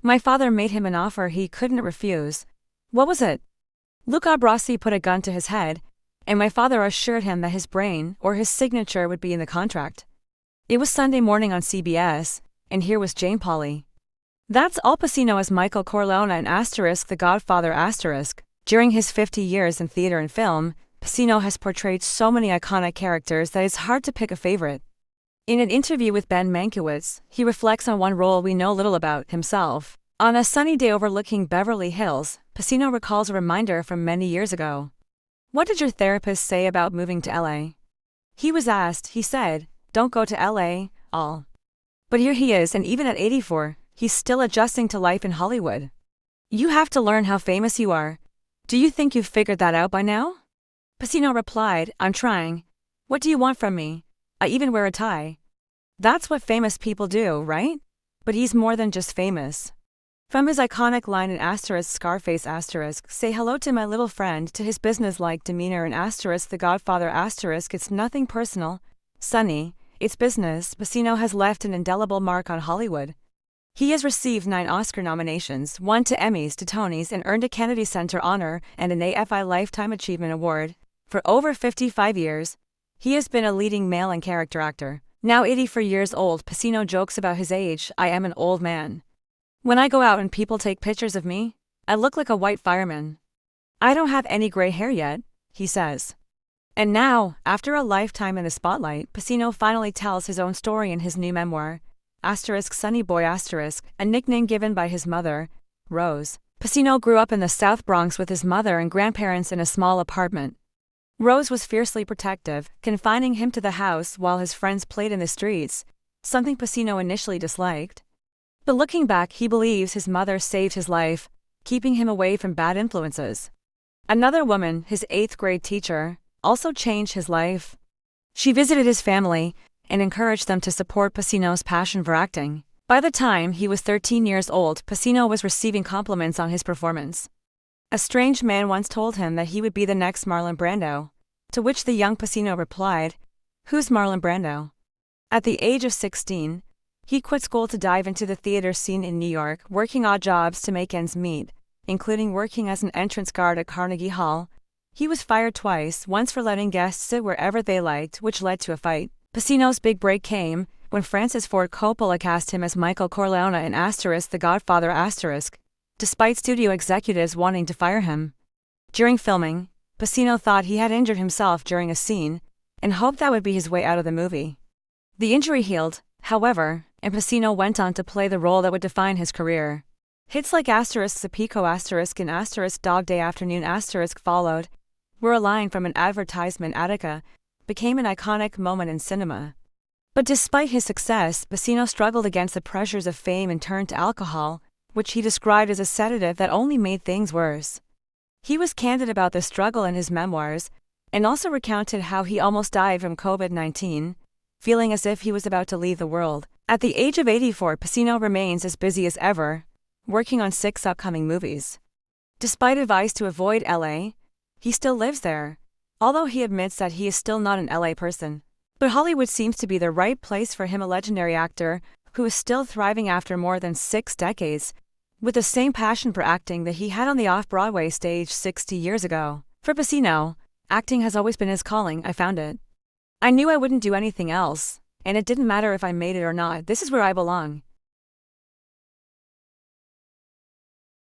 My father made him an offer he couldn't refuse. What was it? Luca Brasi put a gun to his head, and my father assured him that his brain or his signature would be in the contract. It was Sunday morning on CBS, and here was Jane Pauley. That's Al Pacino as Michael Corleone in The Godfather*. During his 50 years in theater and film, Pacino has portrayed so many iconic characters that it's hard to pick a favorite. In an interview with Ben Mankiewicz, he reflects on one role we know little about, himself. On a sunny day overlooking Beverly Hills, Pacino recalls a reminder from many years ago. What did your therapist say about moving to LA? He was asked, he said, don't go to LA, Al. But here he is, and even at 84, he's still adjusting to life in Hollywood. You have to learn how famous you are. Do you think you've figured that out by now? Pacino replied, I'm trying. What do you want from me? I even wear a tie. That's what famous people do, right? But he's more than just famous. From his iconic line in Scarface*, say hello to my little friend, to his business-like demeanor in The Godfather*, it's nothing personal, Sonny, it's business. Pacino has left an indelible mark on Hollywood. He has received 9 Oscar nominations, 1 to Emmys to Tonys, and earned a Kennedy Center honor and an AFI Lifetime Achievement Award. For over 55 years, he has been a leading male and character actor. Now 84 years old, Pacino jokes about his age, I am an old man. When I go out and people take pictures of me, I look like a white fireman. I don't have any gray hair yet, he says. And now, after a lifetime in the spotlight, Pacino finally tells his own story in his new memoir, Sonny Boy*, a nickname given by his mother, Rose. Pacino grew up in the South Bronx with his mother and grandparents in a small apartment. Rose was fiercely protective, confining him to the house while his friends played in the streets, something Pacino initially disliked. But looking back, he believes his mother saved his life, keeping him away from bad influences. Another woman, his 8th grade teacher, also changed his life. She visited his family and encouraged them to support Pacino's passion for acting. By the time he was 13 years old, Pacino was receiving compliments on his performance. A strange man once told him that he would be the next Marlon Brando, to which the young Pacino replied, "Who's Marlon Brando?" At the age of 16, he quit school to dive into the theater scene in New York, working odd jobs to make ends meet, including working as an entrance guard at Carnegie Hall. He was fired twice, once for letting guests sit wherever they liked, which led to a fight. Pacino's big break came when Francis Ford Coppola cast him as Michael Corleone in The Godfather*, despite studio executives wanting to fire him. During filming, Pacino thought he had injured himself during a scene and hoped that would be his way out of the movie. The injury healed, however, and Pacino went on to play the role that would define his career. Hits like Zapico*, and Dog Day Afternoon*, followed, where a line from an advertisement Attica became an iconic moment in cinema. But despite his success, Pacino struggled against the pressures of fame and turned to alcohol, which he described as a sedative that only made things worse. He was candid about the struggle in his memoirs, and also recounted how he almost died from COVID-19, feeling as if he was about to leave the world. At the age of 84, Pacino remains as busy as ever, working on 6 upcoming movies. Despite advice to avoid LA, he still lives there, although he admits that he is still not an LA person. But Hollywood seems to be the right place for him, a legendary actor who is still thriving after more than 6 decades, with the same passion for acting that he had on the off-Broadway stage 60 years ago. For Pacino, acting has always been his calling. I found it. I knew I wouldn't do anything else, and it didn't matter if I made it or not. This is where I belong.